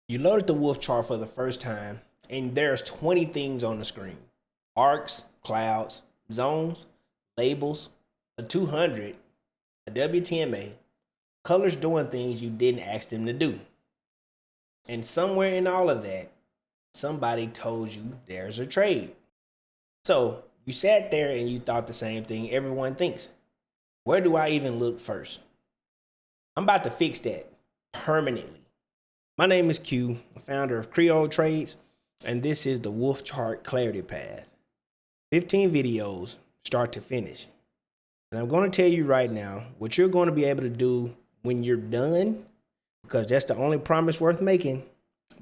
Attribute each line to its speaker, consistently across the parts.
Speaker 1: You loaded the wolf chart for the first time, and there's 20 things on the screen. Arcs, clouds, zones, labels, a 200, a WTMA, colors doing things you didn't ask them to do. And somewhere in all of that, somebody told you there's a trade. So you sat there and you thought the same thing everyone thinks. Where do I even look first? I'm about to fix that permanently. My name is Q, the founder of Creole Trades, and this is the Wolf Chart Clarity Path. 15 videos, start to finish. And I'm going to tell you right now what you're going to be able to do when you're done, because that's the only promise worth making.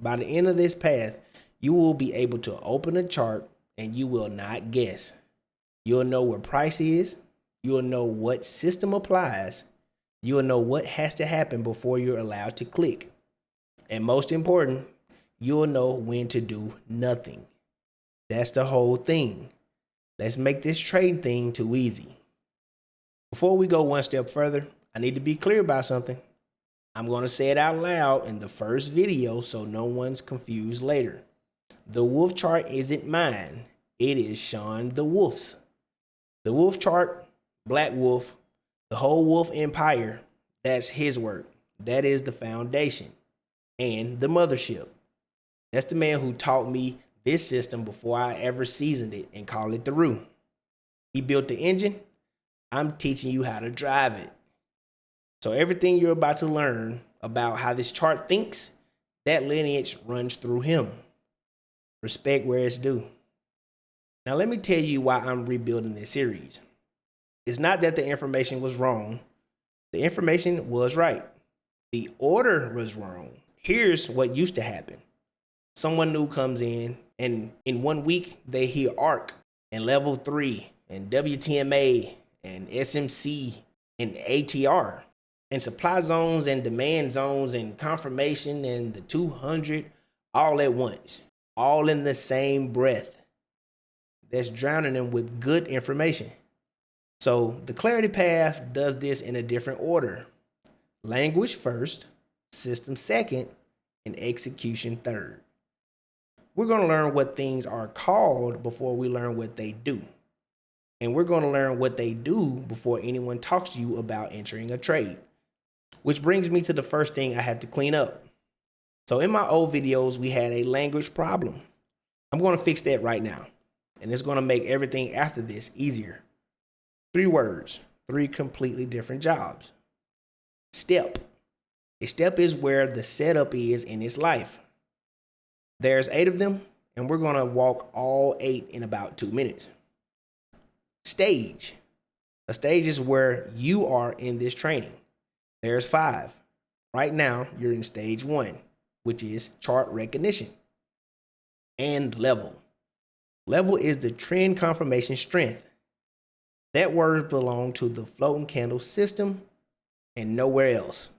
Speaker 1: By the end of this path, you will be able to open a chart and you will not guess. You'll know where price is. You'll know what system applies. You'll know what has to happen before you're allowed to click. And most important, you'll know when to do nothing. That's the whole thing. Let's make this trading thing too easy. Before we go one step further, I need to be clear about something. I'm going to say it out loud in the first video so no one's confused later. The wolf chart isn't mine. It is Sean the Wolf's. The wolf chart, Black Wolf, the whole wolf empire, that's his work. That is the foundation and the mothership. That's the man who taught me this system before I ever seasoned it and called it the Roo. He built the engine. I'm teaching you how to drive it. So everything you're about to learn about how this chart thinks, that lineage runs through him. Respect where it's due. Now let me tell you why I'm rebuilding this series. It's not that the information was wrong. The information was right. The order was wrong. Here's what used to happen. Someone new comes in and in 1 week they hear ARC and level 3 and WTMA and SMC and ATR and supply zones and demand zones and confirmation and the 200 all at once, all in the same breath. That's drowning them with good information. So the clarity path does this in a different order. Language first, system second, and execution third. We're going to learn what things are called before we learn what they do. And we're going to learn what they do before anyone talks to you about entering a trade. Which brings me to the first thing I have to clean up. So in my old videos, we had a language problem. I'm going to fix that right now. And it's going to make everything after this easier. 3 words, 3 completely different jobs. Step. A step is where the setup is in its life. There's 8 of them, and we're going to walk all 8 in about 2 minutes. Stage. A stage is where you are in this training. There's 5. Right now, you're in stage 1, which is chart recognition. And level. Level is the trend confirmation strength. That word belongs to the floating candle system and nowhere else.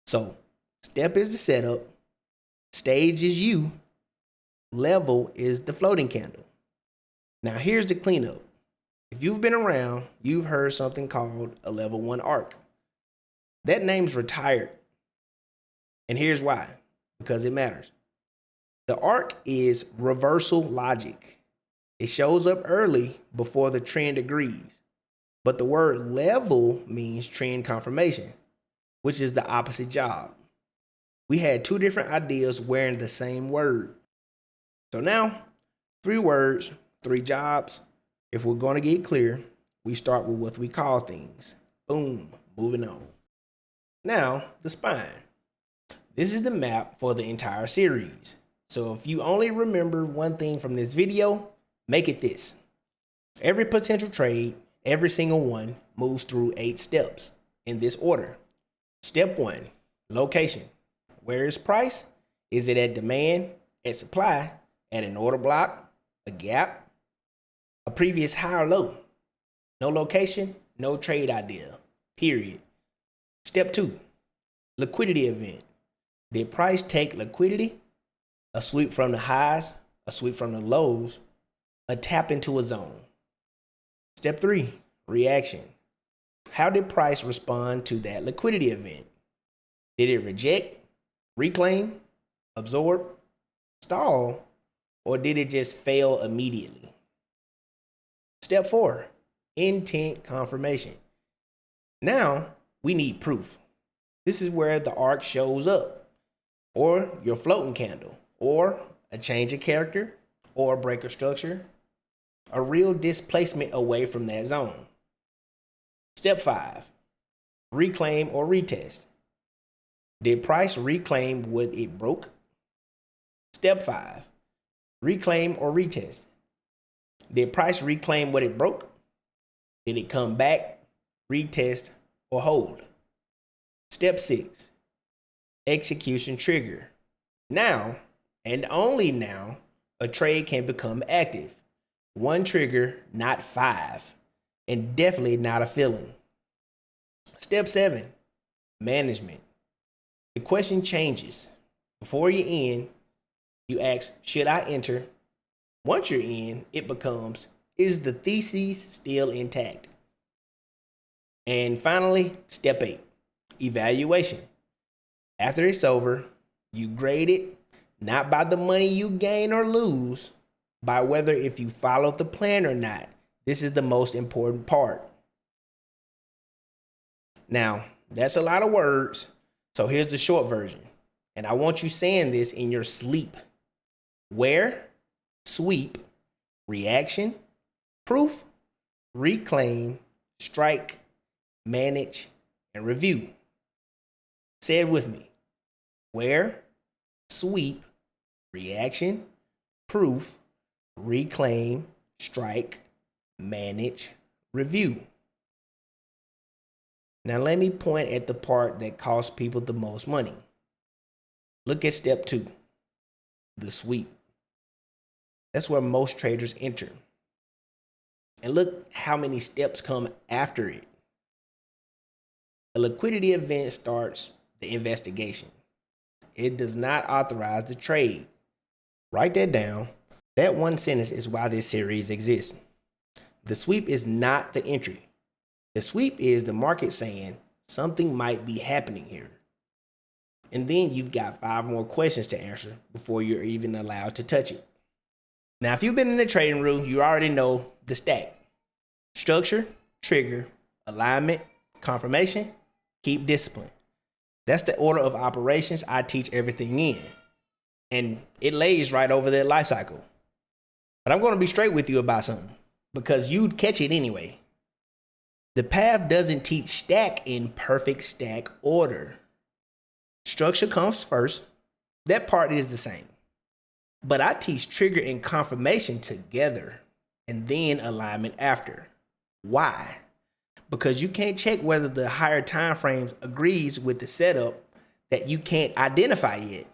Speaker 1: So, step is the setup, stage is you, level is the floating candle. Now here's the cleanup. If you've been around, you've heard something called a level 1 arc. That name's retired. And here's why, because it matters. The arc is reversal logic. It shows up early before the trend agrees. But the word level means trend confirmation, which is the opposite job. We had 2 different ideas wearing the same word. So now, 3 words, 3 jobs. If we're going to get clear, we start with what we call things. Boom, moving on. Now, the spine. This is the map for the entire series. So if you only remember one thing from this video, make it this. Every potential trade, every single one, moves through 8 steps in this order. Step 1, location. Where is price? Is it at demand, at supply, at an order block, a gap, a previous high or low? No location, no trade idea, period. Step 2, liquidity event. Did price take liquidity? A sweep from the highs, a sweep from the lows, a tap into a zone. Step 3, reaction. How did price respond to that liquidity event? Did it reject, reclaim, absorb, stall, or did it just fail immediately? Step 4, intent confirmation. Now we need proof. This is where the arc shows up, or your floating candle, or a change of character, or breaker structure, a real displacement away from that zone. Step 5, reclaim or retest. Did price reclaim what it broke? Step 5, reclaim or retest. Did price reclaim what it broke? Did it come back, retest, or hold? Step 6, execution trigger. Now, and only now, a trade can become active. One trigger, not 5, and definitely not a feeling. Step 7, management. The question changes. Before you in, you ask, should I enter? Once you're in, it becomes, is the thesis still intact? And finally, step 8, evaluation. After it's over, you grade it, not by the money you gain or lose, by whether if you followed the plan or not. This is the most important part. Now, that's a lot of words, so here's the short version. And I want you saying this in your sleep. Where, sweep, reaction, proof, reclaim, strike, manage, and review. Say it with me. Where, sweep, reaction, proof, reclaim, strike, manage, review. Now let me point at the part that costs people the most money. Look at step 2, the sweep. That's where most traders enter. And look how many steps come after it. A liquidity event starts the investigation. It does not authorize the trade. Write that down. That one sentence is why this series exists. The sweep is not the entry. The sweep is the market saying something might be happening here. And then you've got 5 more questions to answer before you're even allowed to touch it. Now, if you've been in the trading room, you already know the stack. Structure, trigger, alignment, confirmation, keep discipline. That's the order of operations I teach everything in. And it lays right over that life cycle. But I'm going to be straight with you about something, because you'd catch it anyway. The path doesn't teach stack in perfect stack order. Structure comes first. That part is the same. But I teach trigger and confirmation together, and then alignment after. Why? Because you can't check whether the higher time frames agrees with the setup that you can't identify yet.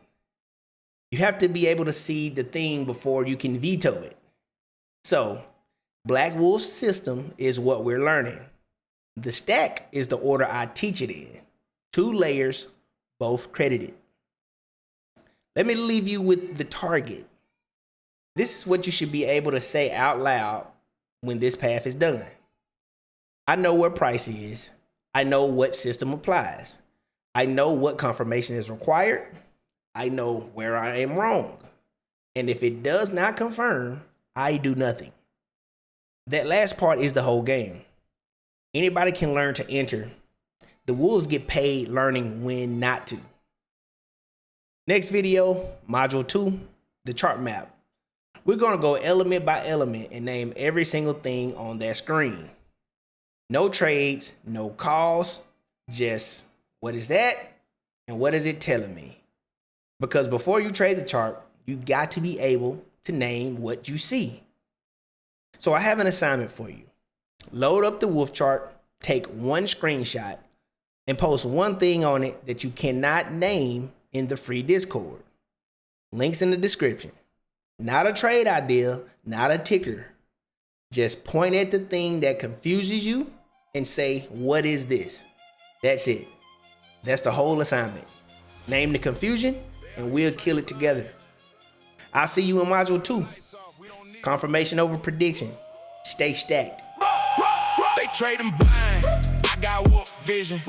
Speaker 1: You have to be able to see the thing before you can veto it. So, Black Wolf's system is what we're learning. The stack is the order I teach it in. 2 layers, both credited. Let me leave you with the target. This is what you should be able to say out loud when this path is done. I know where price is. I know what system applies. I know what confirmation is required. I know where I am wrong. And if it does not confirm, I do nothing. That last part is the whole game. Anybody can learn to enter. The wolves get paid learning when not to. Next video, module 2, the chart map. We're going to go element by element and name every single thing on that screen. No trades, no calls, just what is that and what is it telling me? Because before you trade the chart, you got to be able to name what you see. So I have an assignment for you. Load up the wolf chart, take 1 screenshot, and post 1 thing on it that you cannot name in the free Discord. Links in the description. Not a trade idea, not a ticker. Just point at the thing that confuses you and say, what is this? That's it. That's the whole assignment. Name the confusion and we'll kill it together. I'll see you in module 2. Confirmation over prediction. Stay stacked.
Speaker 2: They trading blind. I got wolf vision.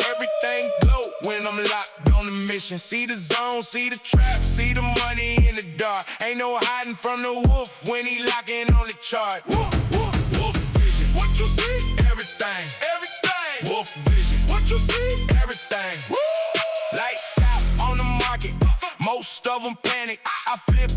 Speaker 2: Everything glow when I'm locked on. on the mission. See the zone, see the trap, see the money in the dark. Ain't no hiding from the wolf when he locking on the chart. Wolf, wolf, wolf vision. What you see? Everything, everything. Wolf vision. What you see? Everything. Woo! Lights out on the market. Most of them panic. I flip